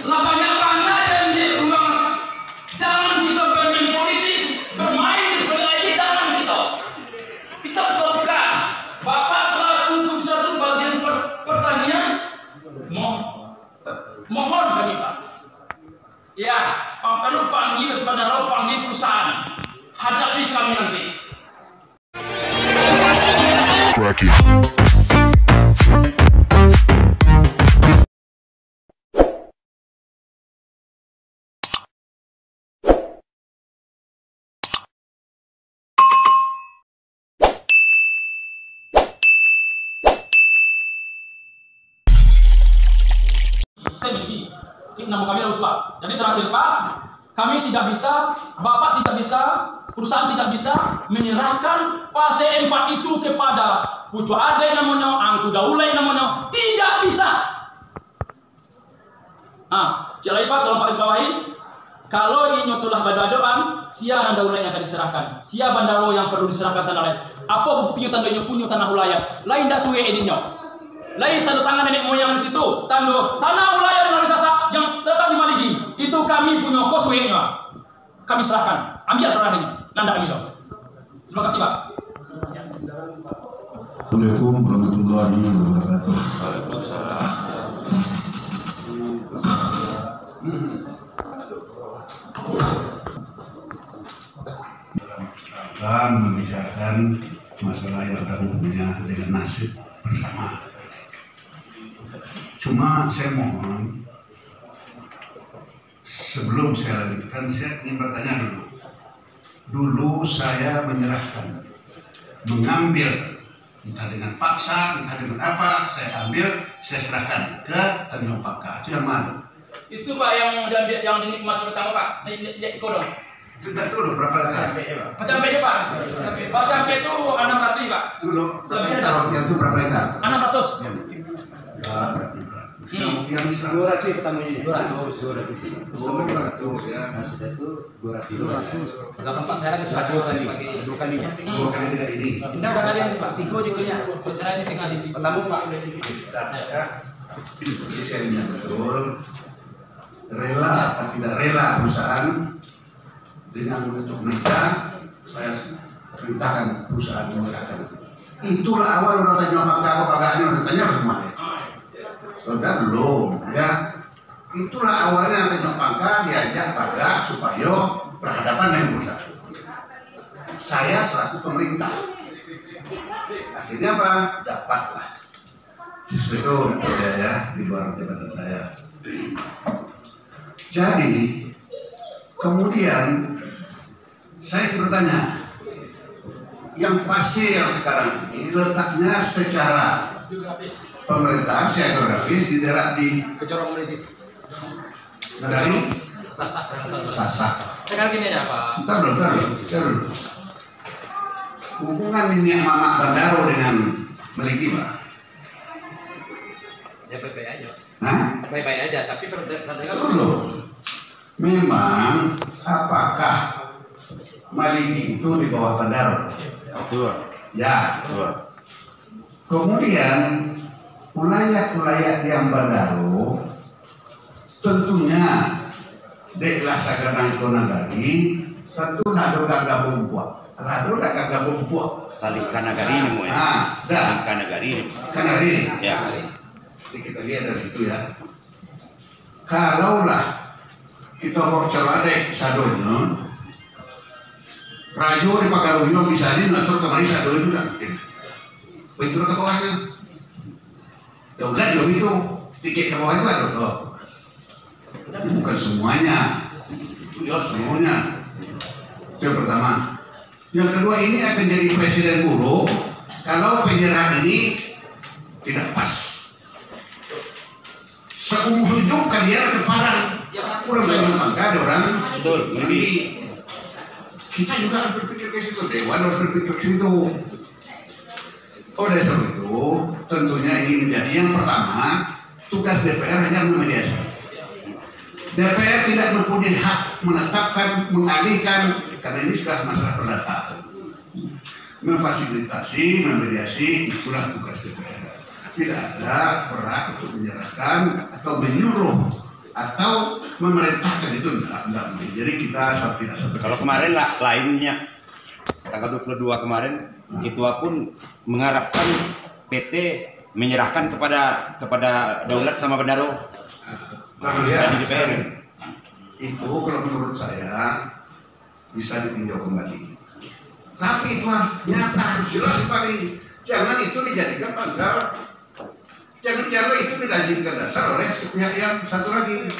Lah banyak mana yang di ruang. Jangan kita bermain politis, bermain di sebelah ini jangan kita. Kita buka. Bapak selaku satu bagian pertanian, mohon kami Pak. Ya, perlu panggil saudara, panggil perusahaan. Hadapi kami nanti. Saya miliki nama kami rusak. Jadi terakhir Pak, kami tidak bisa, Bapak tidak bisa, perusahaan tidak bisa menyerahkan fase 4 itu kepada Pucu Ade namanya, Angku Daulay namanya, tidak bisa. Jadi Pak, tolong Pak Isbawahi, kalau ini telah badadoan, siapa Daulay yang akan diserahkan? Siapa bandaro yang perlu diserahkan tanah lain? Apa buktinya tandanya punya tanah ulayat? Lain tidak suwe edinyo. Lain tanda tangan nenek moyang di situ, tanda tanah ulayat Nabi Sasak yang terletak di Maligi, itu kami punya koswenya, kami serahkan, ambil serahnya, nanda kami dong. Terima kasih Pak. Assalamualaikum warahmatullahi wabarakatuh. Dalam membicarakan masalah yang ada hubungannya dengan nasib bersama. Cuma saya mohon, sebelum saya lanjutkan, saya ingin bertanya dulu. Dulu saya menyerahkan, mengambil, entah dengan paksa, entah dengan apa, saya ambil, saya serahkan ke Tanjung Pakar. Itu yang mana? Itu Pak yang dinikmati pertama Pak, lihat dong. Itu tak dulu berapa lagi? Sampai Pak. Pas sampai itu 600 Pak. Dulu, taruhnya itu berapa hektar? 600. Yang bisa 200 pertamanya. 200 ya. Maksudnya itu 200. Kalau Pak saya lagi pakai 2 kalinya. 2 kali dengan ini. Ini udah kali ini Pak. 3 juga. Saya ini tinggal di Pertama Pak. Ya. Jadi saya ingat betul, rela atau tidak rela perusahaan dengan mengetuk meja, saya perintahkan perusahaan mengatakan. Itulah awal orang tanya apa pagaknya, orang tanya semuanya. Sudah belum, ya. Itulah awalnya tanya pangka diajak pagak supaya berhadapan dengan perusahaan. Saya selaku pemerintah, akhirnya apa? Dapatlah. Justru itu ya di luar jabatan saya. Jadi kemudian saya bertanya, yang pasir yang sekarang ini letaknya secara pemerintahan secara geografis di daerah di Kecorong politik. dari Sasak. Sasak. Sekarang gini aja Pak. Bentar dulu. Hubungan minyak Mamak Bandaro dengan Meliki Pak? Ya baik-baik aja. Hah? Baik-baik aja, tapi santai kan Dulu. Memang apakah Maliki itu di bawah Bandaro? Betul. Ya. Betul. Kemudian ulayat-ulayat yang Bandaro tentunya deklah sagana itu nagari tentu ada kagak bumpuak. Lalu ada kagak bumpuak. Salihkan nagari ini mau ya. Salihkan nagari ini. Kanari. Ya. Jadi kita lihat dari situ ya. Kalaulah kita mau celade sadonya, rajo di Pagaluyo misalnya ngatur kemari sadonya itu dah. Begitu ke bawahnya. Daulat belum itu tiket ke bawah itu ada loh. Tapi bukan semuanya. Itu ya semuanya. Itu yang pertama. Yang kedua, ini akan jadi presiden buruk kalau penyerahan ini tidak pas. Seumur hidup kalian keparang. Udah banyak mangga ada orang. Betul. Jadi kita juga harus berpikir ke situ. Dewan harus berpikir ke situ. Oleh sebab itu, tentunya ini menjadi yang pertama, tugas DPR hanya memediasi. DPR tidak mempunyai hak menetapkan, mengalihkan, karena ini sudah masalah perdata. Memfasilitasi, memediasi, itulah tugas DPR. Tidak ada berhak untuk menyerahkan atau menyuruh atau memerintahkan itu enggak boleh. Jadi kita tidak sampai. Kalau kemarin lah lainnya tanggal 22 kemarin ketua pun mengharapkan PT menyerahkan kepada daulat sama bendaro Ya, di DPR. itu kalau menurut saya bisa ditinjau kembali. Tapi itu harus nyata, harus jelas sekali. Jangan itu dijadikan pangkal. Jangan itu dijadikan dasar oleh pihak yang satu lagi.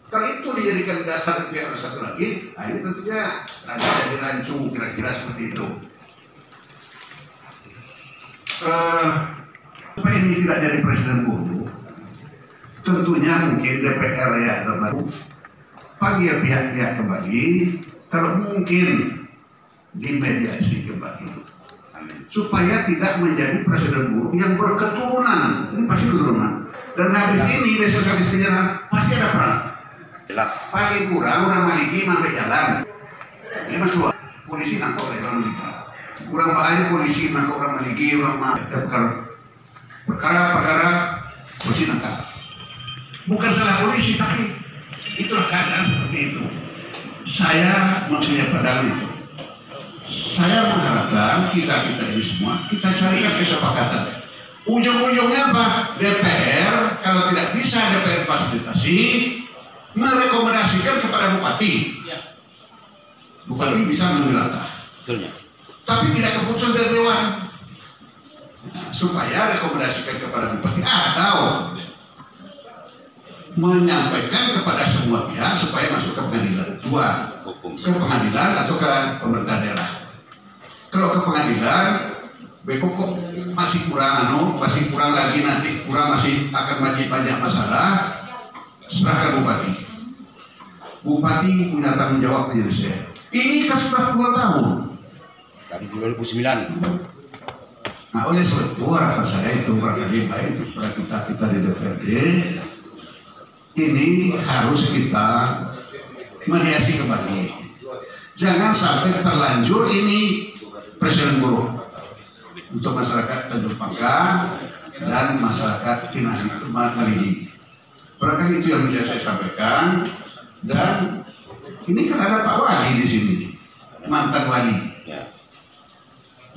Kalau itu dijadikan dasar pihak yang satu lagi, nah ini tentunya jadi rancung kira-kira seperti itu. Supaya ini tidak jadi presiden buruk, tentunya mungkin DPR ya baru panggil pihak-pihak kembali, kalau mungkin dimediasi kembali, supaya tidak menjadi presiden buruk yang berketurunan. Ini pasti keturunan. Dan habis ini besok habis penyerahan pasti ada perang. Jelas. Paling kurang orang Maliki sampai jalan. Ini masuk polisi nangkep orang Maliki. Kurang banyak polisi nangkep orang Maliki, orang perkara polisi nangkap. Bukan salah polisi, tapi itulah keadaan seperti itu. Saya mempunyai pandangan itu. Saya mengharapkan kita ini semua kita carikan kesepakatan. Ujung-ujungnya apa? DPR kalau tidak bisa DPR fasilitasi, merekomendasikan kepada bupati. Bupati bisa mengambil langkah. Tapi tidak keputusan dari dewan. Supaya rekomendasikan kepada bupati atau menyampaikan kepada semua pihak supaya masuk ke pengadilan. Dua, ke pengadilan atau ke pemerintah daerah. Kalau ke pengadilan, kok masih kurang lagi nanti masih akan banyak masalah, serahkan bupati. Bupati punya tanggung jawab penyelesaian. Ini kan sudah 2 tahun. Dari 2009. Nah, oleh sebab itu harapan saya itu barangkali baik supaya kita di DPRD ini harus kita mediasi kembali. Jangan sampai terlanjur ini presiden buruk untuk masyarakat Tanjung Pangkal dan masyarakat Malini. Barangkali itu yang bisa saya sampaikan. Dan ini kan ada Pak Wali di sini, mantan wali.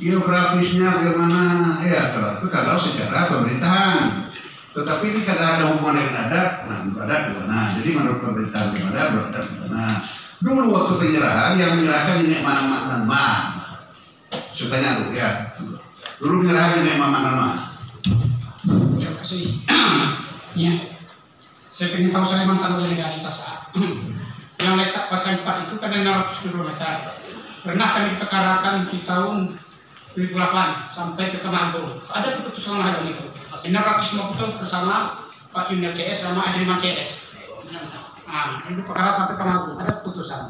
Geografisnya bagaimana? Ya kalau secara pemerintahan. Tetapi ini kadang ada hubungan dengan adat, adat di mana? Jadi menurut pemerintahan di mana, beradat di mana? Dulu waktu penyerahan yang menyerahkan ini mana? Saya tanya dulu ya. Dulu penyerahan ini mana? Terima kasih. Ya, saya ingin tahu saya mantan wali negara Sasa. Yang letak pasang 4 itu kan 600 km. Pernah kami perkarakan di tahun 2008 sampai ke Temanggung. Ada keputusan mahkamah itu. 650 bersama Pak Yunil CS sama Adriman CS. Nah, itu perkara sampai Temanggung. Ada keputusan.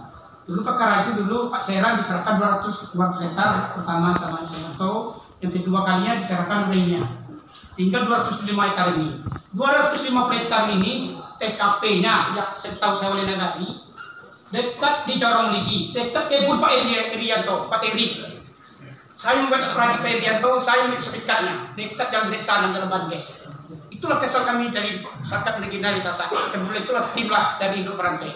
Dulu perkara itu Pak Serang diserahkan 200 hektar pertama sama Senanto, yang kedua kalinya diserahkan lainnya. Tinggal 205 hektar ini. 205 hektar ini TKP-nya yang setahu saya oleh negari dekat di Corong Ligi, dekat kebun Pak Irianto, Pak Eri. Saya membuat seperti Pak Irianto, saya membuat sertifikatnya dekat jalan desa dan jalan Bandes. Itulah kesal kami dari Sakat Legendaris Sasa. Kemudian itulah timlah dari Induk Rantai.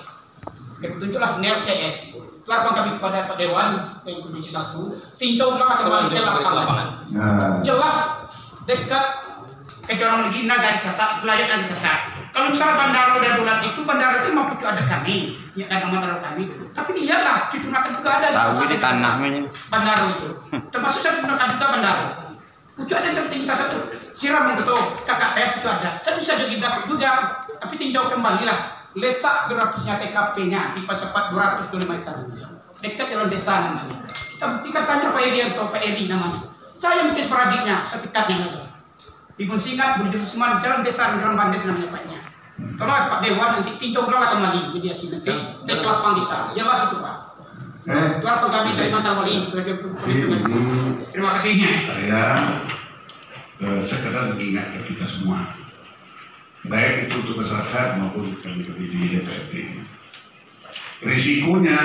Kebetulanlah NEL CS. Laporan kami kepada Pak Dewan yang Komisi 1, tinjaulah kembali ke lapangan. Jelas dekat ke Corong Ligi dari Sasa, wilayah dari Sasa. Kalau misalnya bandara dan dolat itu, bandara itu mampu ada kami, ya ada bandara kami. Tapi lihatlah, Kecamatan juga ada di tanahnya. Bandara itu, termasuk saya gunakan juga bandara. Pucuk ada yang tertinggi salah satu, siram betul, kakak saya pucuk ada. Saya bisa juga, tapi tinjau kembali lah. Letak grafisnya TKP-nya di Pasepat 225 hektar. Dekat jalan desa namanya. Kita buktikan tanya Pak Irianto, Pak Eri namanya. Saya mungkin peradiknya, sertifikatnya lagi. Ibu Singat, Berjurisman, jalan desa, jalan Bandes namanya Paknya. Kalau Pak Dewan nanti tinjau ulang kembali mediasi nanti cek lapang desa. Jelas itu Pak. Itu apa kami saya mantan wali. Terima kasihnya. Saya sekedar mengingatkan kita semua, baik itu untuk masyarakat maupun kami di DPRD. Risikonya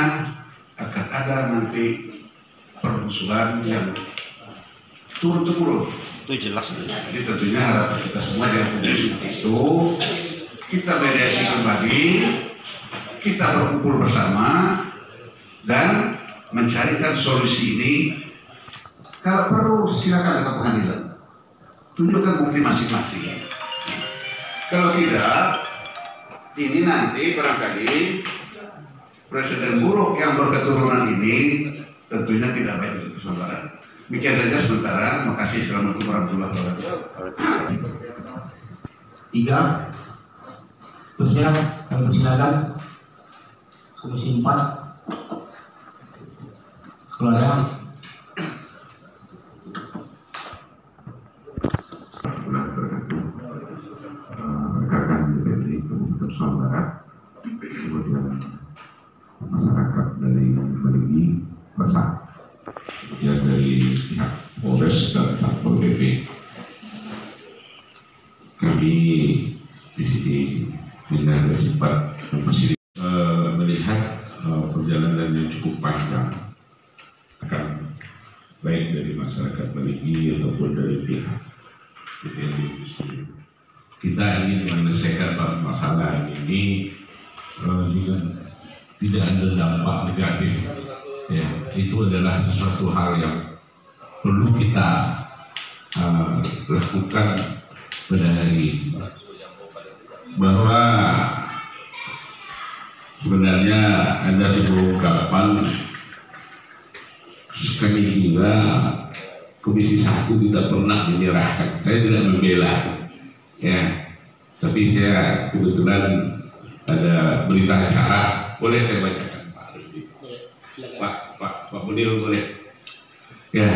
akan ada nanti permusuhan yang turun-temurun. Itu jelas. Jadi tentunya harapan kita semua yang itu kita mediasi kembali, kita berkumpul bersama dan mencarikan solusi ini. Kalau perlu silakan ke pengadilan, tunjukkan bukti masing-masing. Kalau tidak, ini nanti barangkali presiden buruk yang berketurunan ini tentunya tidak baik untuk Nusantara. Demikian saja sementara. Makasih. Assalamualaikum warahmatullahi wabarakatuh. 3. Terusnya kami persilakan Komisi 4 keluarga. Kemudian masyarakat dari Baligi Basah, kemudian dari pihak Polres dan Satpol PP. Kami di sini dengan sempat melihat perjalanan yang cukup panjang, akan baik dari masyarakat Baligi ataupun dari pihak DPRD. Kita ingin menyelesaikan masalah ini dengan tidak ada dampak negatif. Ya, itu adalah sesuatu hal yang perlu kita lakukan pada hari ini. Bahwa sebenarnya ada sebuah ungkapan, kami kira Komisi 1 tidak pernah menyerahkan. Saya tidak membela, ya, tapi saya kebetulan ada berita acara, boleh saya bacakan Pak Munir, boleh? Ya,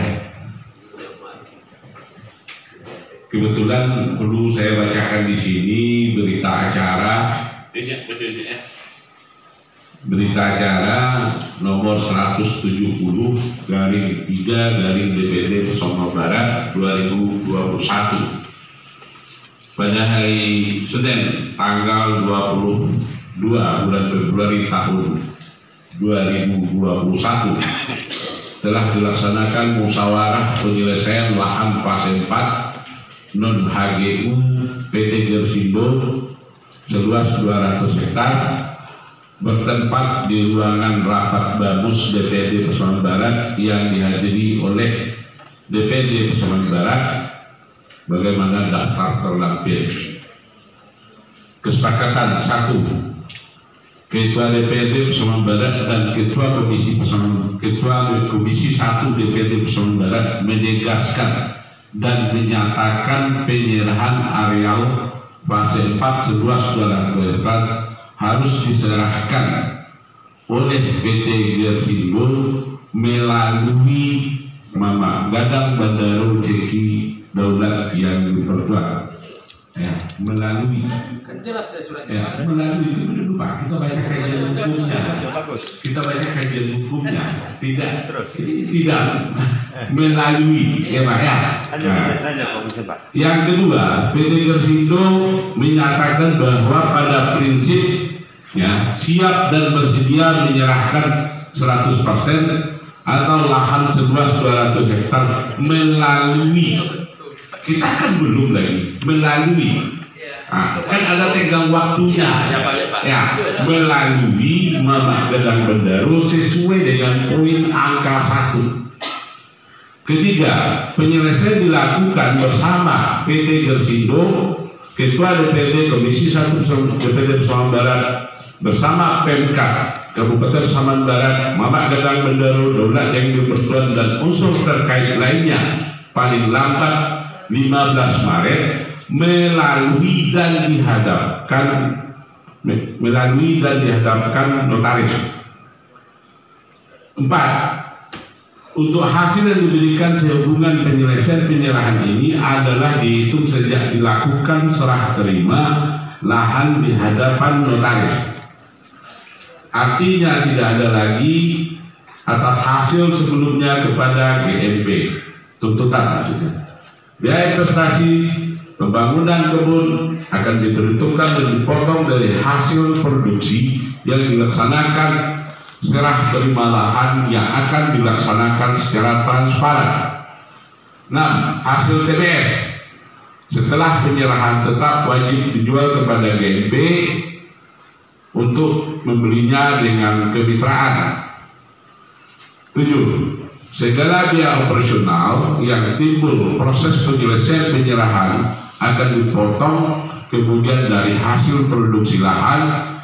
kebetulan perlu saya bacakan di sini berita acara. Berita acara nomor 170/3/DPD Pesona Barat 2021 pada hari Senin tanggal 22 bulan Februari tahun 2021 telah dilaksanakan musyawarah penyelesaian lahan fase 4 non HGU PT Gersindo seluas 200 hektar bertempat di ruangan rapat Bamus DPD Pesona Barat yang dihadiri oleh DPD Pesona Barat bagaimana daftar terlampir. Kesepakatan 1. Ketua DPD Pesona Barat dan Ketua Komisi 1 DPD Pesona Barat menegaskan dan menyatakan penyerahan areal fase 4 seluas 200 hektar harus diserahkan oleh PT Gersindo melalui Mama Gadang Bandaro Ceki Daulat yang diperkuat, ya, melalui Kan jelas dari suratnya. ya, melalui itu dulu Pak, kita baca kajian hukumnya, kita baca kajian hukumnya, tidak melalui, ya Pak ya. Yang kedua, PT Gersindo menyatakan bahwa pada prinsipnya siap dan bersedia menyerahkan 100% atau lahan seluas 200 hektar melalui, kita kan belum lagi melalui, kan ada tenggang waktunya, ya, melalui Mama Gadang Bandaro sesuai dengan poin angka 1. Ketiga, penyelesaian dilakukan bersama PT Gersindo, Ketua DPD Komisi 1 DPD Pesona Barat bersama Pemkab Kabupaten Saman Barat, Mama Gadang Bandaro, Daulat yang diperkuat dan unsur terkait lainnya paling lambat 15 Maret melalui dan dihadapkan notaris. 4. Untuk hasil yang diberikan sehubungan penyelesaian penyerahan ini adalah dihitung sejak dilakukan serah terima lahan di hadapan notaris. Artinya tidak ada lagi atas hasil sebelumnya kepada GMP, tuntutan maksudnya. Biaya investasi pembangunan kebun akan diperhitungkan dan dipotong dari hasil produksi yang dilaksanakan serah terima lahan yang akan dilaksanakan secara transparan. 6. Hasil TBS Setelah penyerahan tetap wajib dijual kepada GMB untuk membelinya dengan kemitraan. 7. Segala biaya operasional yang timbul proses penyelesaian penyerahan akan dipotong kemudian dari hasil produksi lahan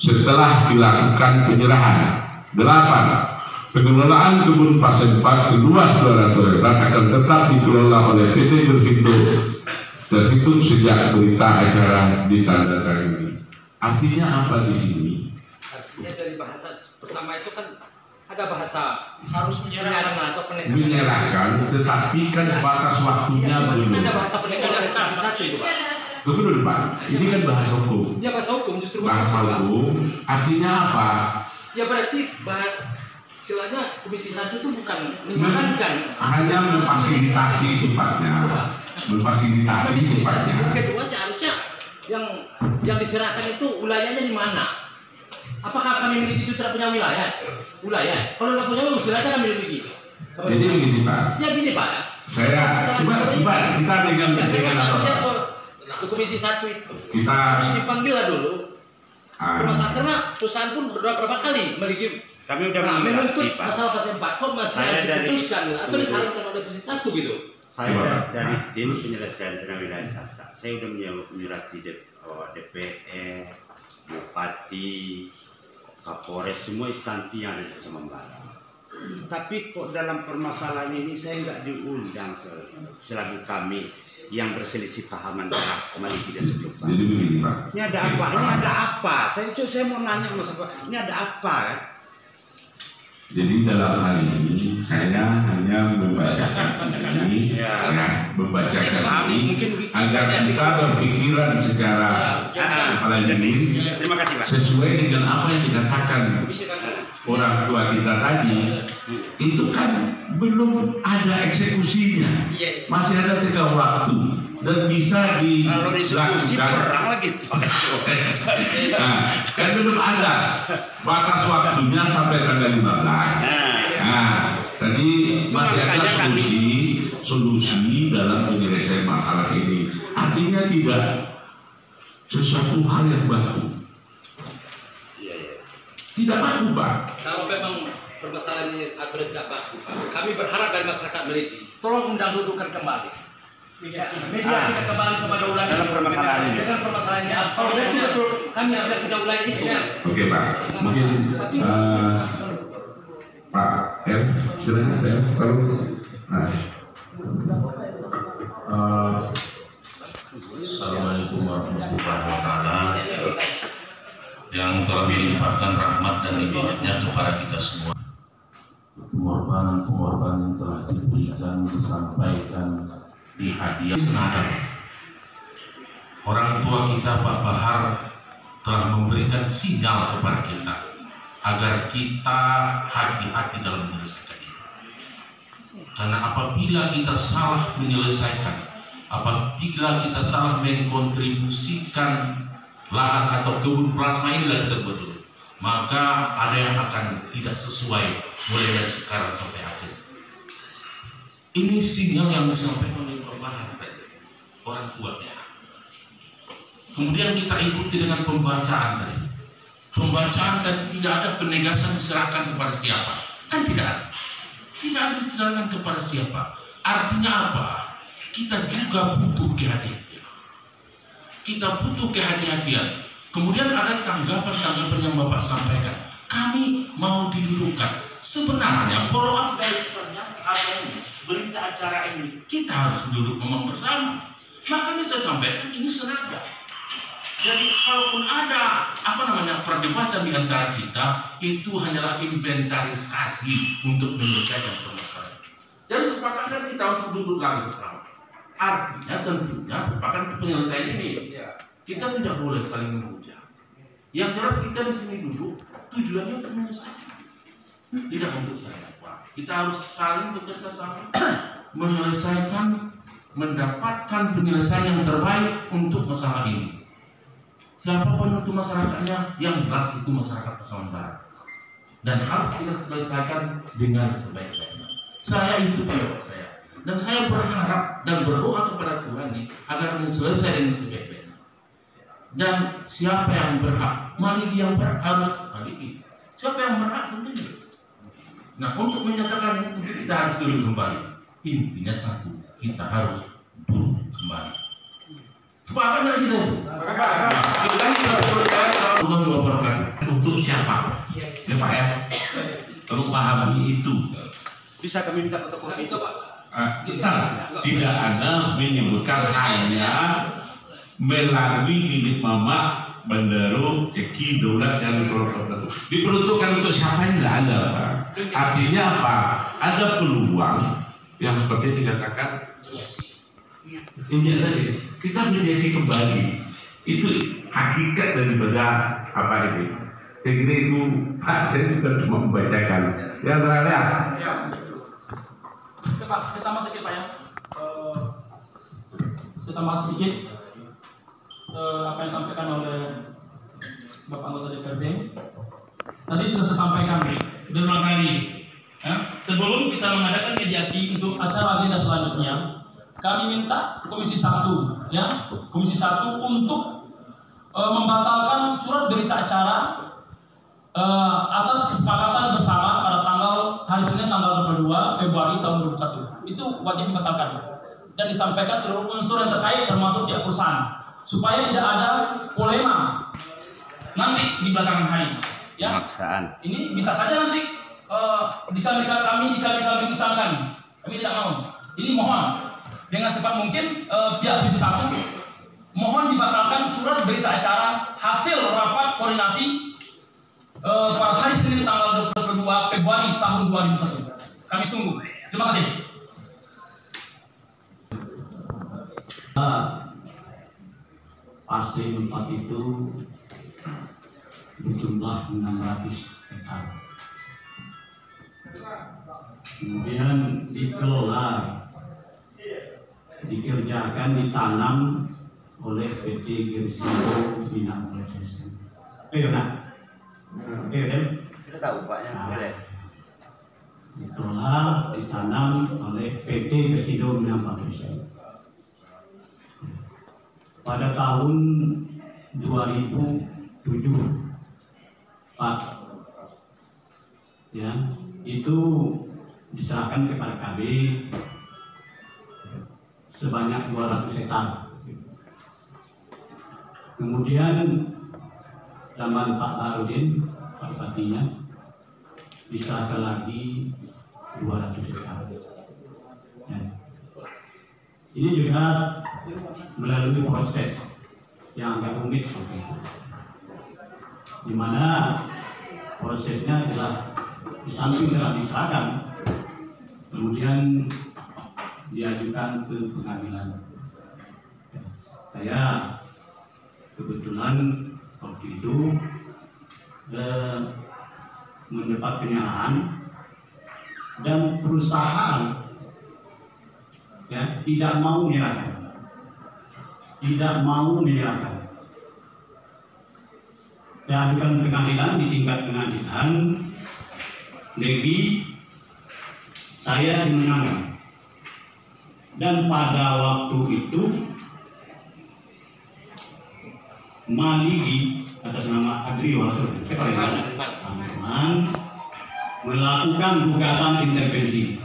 setelah dilakukan penyerahan. 8. Pengelolaan kebun Pasir 4 seluas 200 hektar akan tetap dikelola oleh PT Gersindo terhitung sejak berita acara ditandatangani. Artinya apa di sini? Artinya dari bahasa pertama itu kan ada bahasa harus menyerahkan atau penekanan. Menyerahkan, tetapi kan batas waktunya belum. Ada bahasa penekanan satu itu Pak. Betul Pak. Ini kan bahasa hukum. Ya bahasa hukum justru Bahasa hukum. Artinya apa? Ya berarti istilahnya Komisi 1 itu bukan menyarankan, hanya memfasilitasi sifatnya, memfasilitasi sifatnya. Kedua seharusnya yang diserahkan itu wilayahnya di mana? Apakah kami miliki itu tidak punya wilayah? Kalau tidak punya wilayah, silakan kami miliki. Jadi begini Pak. Ya gini Pak. Saya coba kita dengan Komisi 1 itu kita harus dipanggil lah dulu. Karena perusahaan pun beberapa kali memiliki. Kami udah menuntut masalah Pasir 4 kok masih diputuskan atau disarankan oleh Komisi 1 gitu. Saya dari tim penyelesaian tanah wilayah Sasak, saya udah menyurati DPR, Bupati, Kapolres, semua instansi yang ada di Semembara. Tapi kok dalam permasalahan ini saya nggak diundang selaku kami yang berselisih pahaman kembali tidak terlupa. Jadi begini Pak. Ini ada apa? Ini ada apa? Saya mau nanya Mas Pak, ini ada apa kan? Jadi dalam hal ini saya hanya membacakan ini, membacakan ini agar kita berpikiran secara kepala dingin. Terima kasih Pak. Sesuai dengan apa yang dikatakan orang tua kita tadi, itu kan belum ada eksekusinya, masih ada tenggang waktu dan bisa dilakukan. Perang lagi. Nah, kan belum ada batas waktunya sampai tanggal 15. Nah, tadi masih ada solusi dalam penyelesaian masalah ini. Artinya tidak sesuatu hal yang baku. Tidak baku Pak. Kalau memang permasalahan ini aturan tidak baku, kami berharap dari masyarakat Meliti, tolong undang dudukan kembali. Mediasikan kembali sama daulah dalam permasalahan ini. Dengan permasalahannya, kalau betul kami ada kedaulatan itu. Oke Pak, mungkin Pak R, silakan Pak R, kalau Assalamualaikum warahmatullahi wabarakatuh. Yang telah melimpahkan rahmat dan hidayahnya kepada kita semua. Pengorbanan yang telah diberikan, disampaikan di hadiah senada. Orang tua kita Pak Bahar telah memberikan sinyal kepada kita agar kita hati-hati dalam menyelesaikan itu. Karena apabila kita salah menyelesaikan, apabila kita salah mengkontribusikan lahan atau kebun plasma inilah kita buat dulu, maka ada yang akan tidak sesuai mulai dari sekarang sampai akhir. Ini sinyal yang disampaikan oleh Pak Bahar tadi, orang tuanya. Kemudian kita ikuti dengan pembacaan tadi. Pembacaan tadi tidak ada penegasan diserahkan kepada siapa, kan tidak ada. Tidak ada diserahkan kepada siapa. Artinya apa? Kita juga butuh kehati-hatian. Kita butuh kehati-hatian. Kemudian ada tanggapan-tanggapan yang Bapak sampaikan. Kami mau didudukkan. Sebenarnya follow up dari berita acara ini kita harus duduk ngomong bersama. Makanya saya sampaikan ini senada. Jadi kalaupun ada perdebatan di antara kita, itu hanyalah inventarisasi untuk menyelesaikan permasalahan. Jadi sepakatnya kita untuk duduk lagi bersama. Artinya tentunya sepakat penyelesaian ini kita tidak boleh saling menghujat. Yang jelas kita di sini duduk tujuannya untuk menyelesaikan, tidak untuk saya. Kita harus saling bekerja sama, menyelesaikan, mendapatkan penyelesaian yang terbaik untuk masalah ini. Siapapun itu masyarakatnya, yang jelas itu masyarakat Pasaman Barat, dan harus kita selesaikan dengan sebaik-baiknya. Saya itu pendapat saya. Dan saya berharap dan berdoa kepada Tuhan nih agar ini selesai dengan sebaik-baiknya. Dan siapa yang berhak, maliki yang berhak harus maliki. Siapa yang berhak tentunya. Nah, untuk menyatakan ini tentu kita harus dulu kembali. Intinya satu, kita harus dulu kembali. Sepakat dari kita itu. Untuk siapa? Ya Pak ya. Perlu pahami itu. Bisa kami minta fotokopi itu, Pak? Kita tidak ada menyebutkan hanya melalui milik Mama Bandaro Eki Daulat yang diperuntukkan untuk siapa yang tidak ada, Pak. Artinya apa? Ada peluang yang seperti dikatakan ini tadi kita mediasi kembali, itu hakikat daripada apa ini. Saya kira itu Pak, saya juga cuma membacakan yang terakhir. Pak, saya tambah sedikit Pak ya. Saya tambah sedikit apa yang disampaikan oleh Bapak anggota DPRD. Tadi sudah saya sampaikan berulang kali. Ya, sebelum kita mengadakan mediasi untuk acara agenda selanjutnya, kami minta Komisi 1, ya, Komisi 1 untuk membatalkan surat berita acara atas kesepakatan bersama pada hari Senin tanggal 22 Februari tahun 2021. Itu wajib dibatalkan dan disampaikan seluruh unsur yang terkait termasuk pihak perusahaan supaya tidak ada polema nanti di belakangan hari. Ya, Pemaksaan. ini bisa saja nanti di kami ditangkan. Kami tidak mau. Ini mohon dengan secepat mungkin pihak Komisi 1 mohon dibatalkan surat berita acara hasil rapat koordinasi pada hari Senin tanggal 22 Februari tahun 2021. Kami tunggu. Terima kasih. Pasir 4 itu berjumlah 600 hektar. Kemudian dikelola, dikerjakan, ditanam oleh PT Gersindo Bina Production. Kita tahu Paknya. Dikelola, ditanam oleh PT Gersindo Bina Production. Pada tahun 2007, Pak, ya, itu diserahkan kepada KB sebanyak 200 hektar. Kemudian zaman Pak Barudin, Pak Bupatinya, diserahkan lagi 200 hektar. Ya. Ini juga melalui proses yang agak rumit, di mana prosesnya adalah di samping telah diserahkan, kemudian diajukan ke pengadilan. Saya kebetulan waktu itu mendapat penyerahan dan perusahaan ya tidak mau menyerahkan. Diajukan pengadilan, di tingkat pengadilan negeri saya dimenangkan. Dan pada waktu itu Maligi atas nama Adri Wasur melakukan gugatan intervensi,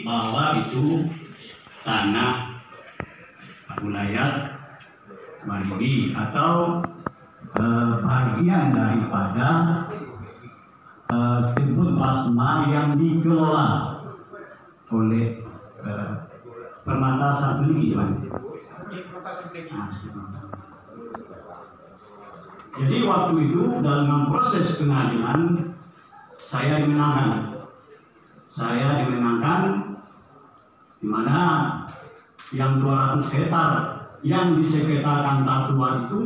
bahwa itu tanah wilayah Maligi atau bagian daripada kebun plasma yang dikelola oleh Permata Sabili. Jadi waktu itu dalam proses pengadilan saya dimenangkan, di mana yang 200 hektar yang disengketakan Tatua itu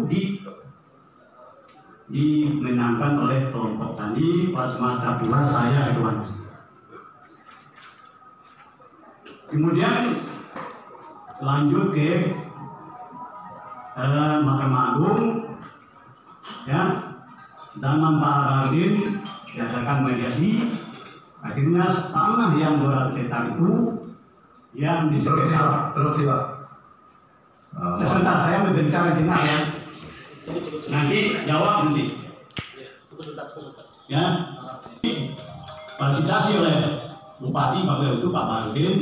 dimenangkan oleh kelompok tani plasma Tatua saya Ridwan. Kemudian lanjut ke Mahkamah Agung, ya, zaman Pak Araldin diadakan mediasi, Akhirnya tanah yang 200 hektar itu yang disesuaikan. Terus Pak. Sebentar, saya berbicara dengan ya. Nanti jawab nanti. Ya, fasilitasi oleh Bupati pada itu Pak Barudin,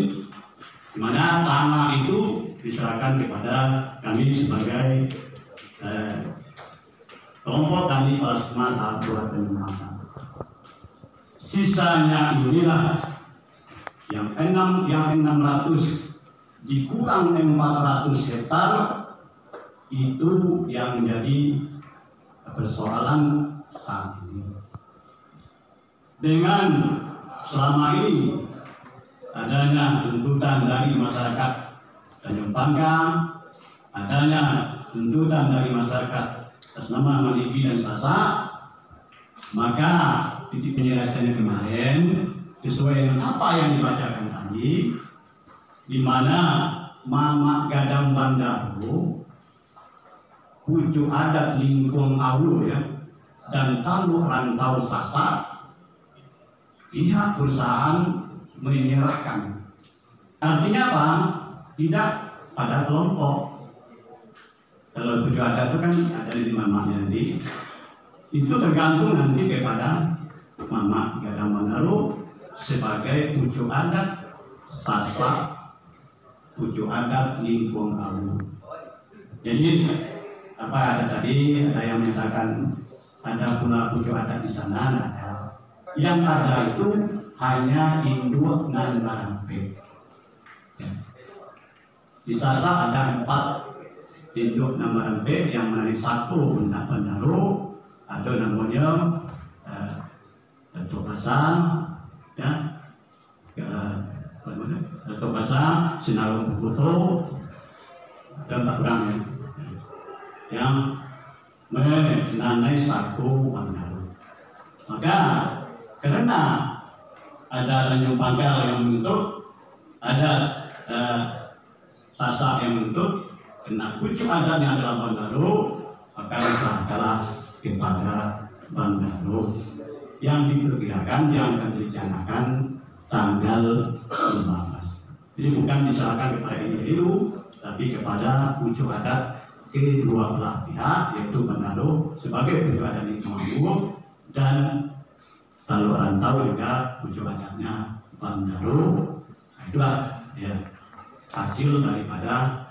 di mana tanah itu diserahkan kepada kami sebagai kelompok tani plasma tahap 2 pengembangan. Sisanya inilah yang 600 dikurang 400 hektar itu yang menjadi persoalan saat ini. Dengan selama ini adanya tuntutan dari masyarakat Tanjung Pangkang, adanya tuntutan dari masyarakat atas nama Maliki dan Sasa, maka titik penyelesaiannya kemarin sesuai dengan apa yang dibacakan tadi, di mana Mama Gadang Bandaro, Pucuk Adat Lingkung Awu ya, dan Talu Rantau Sasa, pihak perusahaan menyerahkan. Artinya apa? Tidak pada kelompok. Kalau Pucuk Adat itu kan ada di mamanya nanti, itu tergantung nanti kepada Mama Gadang Bandaro sebagai Pucuk Adat Sasa, Pucuk Adat Lingkung Awu. Jadi apa ada tadi, ada yang menyatakan ada pula Pucuk Adat di sana, ada. Yang ada itu hanya induk nan barampe. Ya. Di Sasa ada 4 induk nan barampe yang menarik 1 benda Bandaro, ada namanya Datuk Pasang, ya, Datuk Pasang, Sinarung Puto, dan tak kurang ya, yang menandai 1 Bandaro. Maka karena ada Tanjung Pangkal yang menuntut, ada Sasa yang menuntut, kena Pucuk Adat yang adalah Bandaro, maka diserahkanlah kepada Bandaro yang diperkirakan yang akan direncanakan tanggal 15. Jadi bukan diserahkan kepada individu, tapi kepada Pucuk Adat kedua belah pihak, yaitu Bandaro sebagai Pucuk Adat di Awu dan Talu Rantau juga Pucuk Adatnya Bandaro. Nah, itulah ya, hasil daripada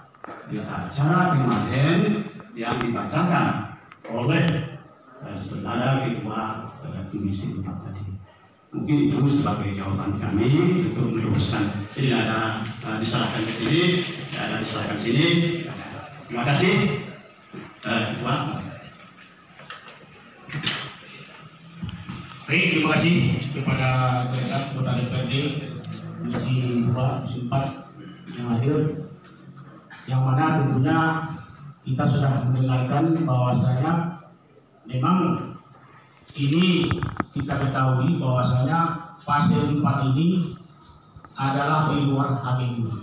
berita acara kemarin yang dibacakan oleh saudara ketua Komisi 4 tadi. Mungkin itu sebagai jawaban kami untuk meluruskan. Jadi ada diserahkan ke sini, ada diserahkan sini. Terima kasih. Ketua. Baik, terima kasih kepada anggota DPRD Komisi 2, Komisi 4 yang hadir, yang mana tentunya kita sudah mendengarkan bahwasanya memang ini kita ketahui bahwasanya pasir 4 ini adalah di luar HGU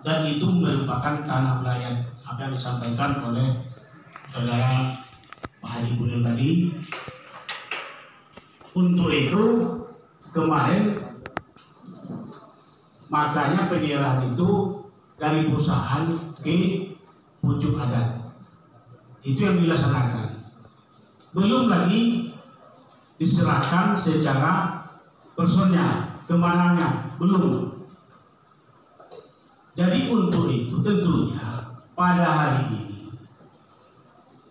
dan itu merupakan tanah nelayan. Apa yang disampaikan oleh saudara Pak Haji Bunil tadi. Untuk itu kemarin makanya penyerahan itu dari perusahaan ke Pucuk Adat itu yang dilaksanakan, belum lagi diserahkan secara personnya kemananya, belum. Jadi untuk itu tentunya pada hari ini,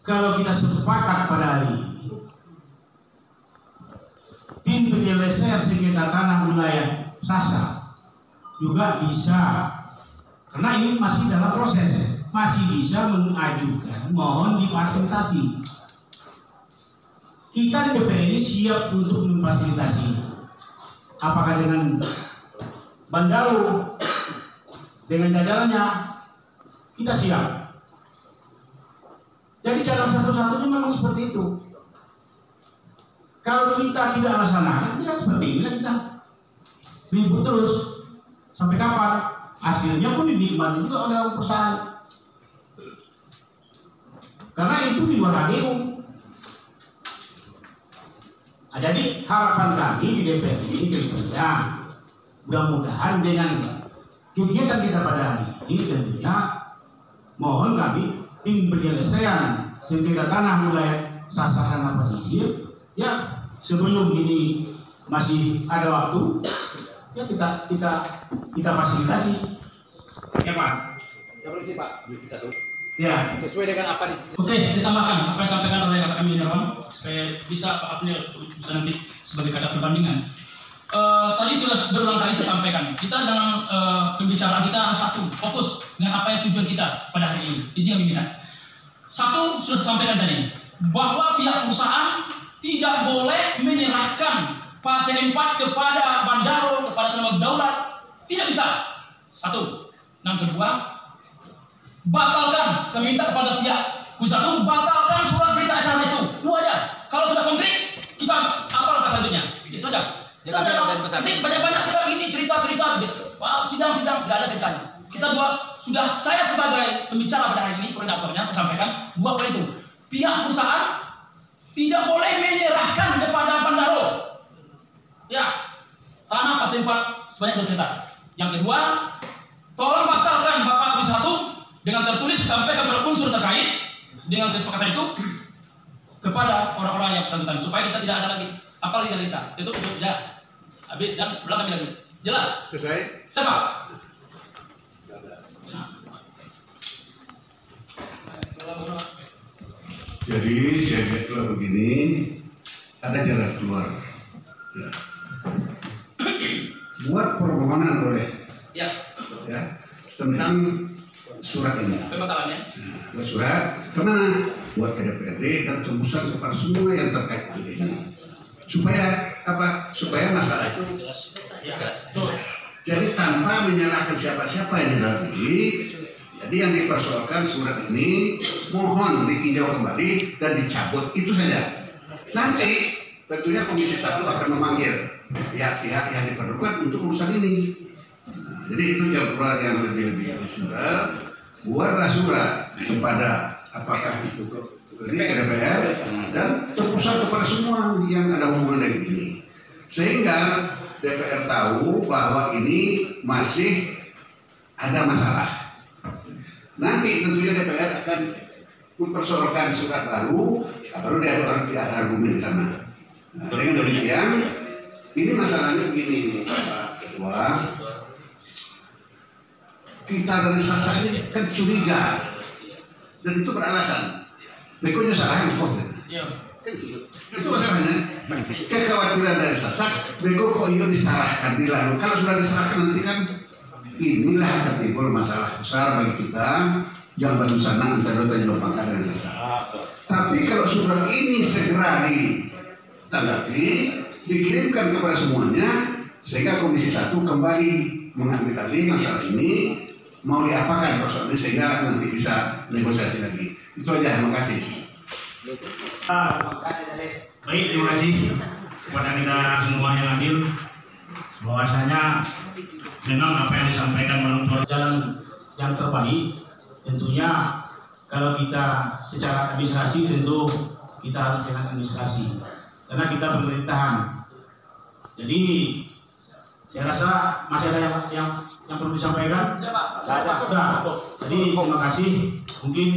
kalau kita sepakat pada hari ini, tim penyelesaian sengketa tanah wilayah Sasa juga bisa, karena ini masih dalam proses, masih bisa mengajukan mohon difasilitasi. Kita di DPR ini siap untuk memfasilitasi, apakah dengan Bandaro, dengan jajarannya, kita siap. Jadi jalan satu-satunya memang seperti itu. Kalau kita tidak laksanakan, ya seperti ini kita ribut terus. Sampai kapan? Hasilnya pun dinikmati juga oleh perusahaan. Karena itu di luar HGU. Nah, jadi harapan kami di DPR ini tentunya mudah-mudahan dengan kegiatan kita pada hari ini tentunya mohon kami tim penyelesaian sengketa tanah wilayah sasaran pesisir ya sebelum ini masih ada waktu ya kita fasilitasi ya Pak. Ya permisi Pak, Ya. sesuai dengan apa di. Oke, saya tambahkan apa yang disampaikan oleh kami Nirwan supaya bisa Pak Abnil bisa nanti sebagai kaca perbandingan. Tadi sudah berulang kali saya sampaikan, kita dalam pembicaraan kita satu, fokus dengan apa yang tujuan kita pada hari ini. Ini yang diminta. Satu sudah saya sampaikan tadi, bahwa pihak perusahaan tidak boleh menyerahkan pasien 4 kepada Bandaro, kepada Calon Daulat, tidak bisa. Satu. Yang kedua, batalkan, kami minta kepada pihak perusahaan batalkan surat berita acara itu. Dua aja. Kalau sudah konkret, kita apa langkah selanjutnya? Itu aja. Banyak-banyak kita ini cerita-cerita, sidang-sidang tidak ada ceritanya. Kita sudah saya sebagai pembicara pada hari ini, koordinatornya saya sampaikan dua poin itu. Pihak perusahaan tidak boleh menyerahkan kepada Bandaro. Ya, tanah pasien 4 sebanyak 2 juta. Yang kedua, tolong batalkan Bapak Komisi 1 dengan tertulis sampaikan kepada unsur terkait dengan kesepakatan itu kepada orang-orang yang bersangkutan supaya kita tidak ada lagi apalagi dari kita itu ya habis dan belakang lagi jelas Selesai? siapa Jadi saya lihat kalau begini ada jalan keluar. Ya. Buat permohonan boleh. ya Ya, tentang surat ini. pembatalannya Buat surat kemana? Buat ke DPRD dan tembusan kepada semua yang terkait dengan ini. Supaya apa? Supaya masalah itu ya tuh jadi tanpa menyalahkan siapa-siapa yang di dalam ini. Jadi yang dipersoalkan surat ini mohon ditinjau kembali dan dicabut, itu saja. Nanti tentunya Komisi 1 akan memanggil pihak-pihak yang diperlukan untuk urusan ini. Nah, jadi itu jalan keluar yang lebih simpel. Buatlah surat kepada apakah itu ke DPR dan terpusat kepada semua yang ada hubungan dengan ini, sehingga DPR tahu bahwa ini masih ada masalah. Nanti tentunya DPR akan mempersoalkan surat baru, baru ada argumen di sana. Nah, dengan demikian, ini masalahnya begini nih, Pak Ketua. Kita dari Sasa ini kan curiga dan itu beralasan. Bekonya salah yang kok. Itu masalahnya. Kekhawatiran dari Sasa, beko kok itu disalahkan dilalu. Kalau sudah disalahkan nanti kan inilah akan timbul masalah besar bagi kita yang baru sana antara Tanjung Pangkal dengan Sasa. Tapi kalau surat ini segera ditanggapi, dikirimkan kepada semuanya, sehingga Komisi 1 kembali mengambil alih masalah ini, mau diapakan persoalan ini sehingga nanti bisa negosiasi lagi. Itu aja, terima kasih. Baik, terima kasih kepada kita semua yang hadir. Bahwasanya memang apa yang disampaikan melalui jalan yang terbaik. Tentunya kalau kita secara administrasi tentu kita harus dengan administrasi karena kita pemerintahan. Jadi saya rasa masih ada yang perlu disampaikan. Sudah. Jadi terima kasih. Mungkin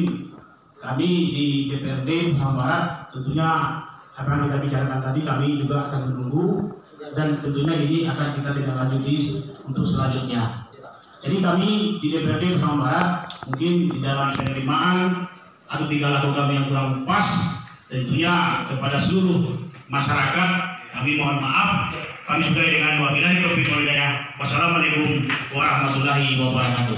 kami di DPRD Jawa Barat tentunya apa yang kita bicarakan tadi kami juga akan menunggu dan tentunya ini akan kita tindak lanjuti untuk selanjutnya. Jadi kami di DPRD Jawa Barat mungkin di dalam penerimaan atau tinggal laku kami yang kurang pas tentunya kepada seluruh masyarakat kami mohon maaf. Kami sudahi dengan wabillahi taufiq wal hidayah. Wassalamualaikum warahmatullahi wabarakatuh.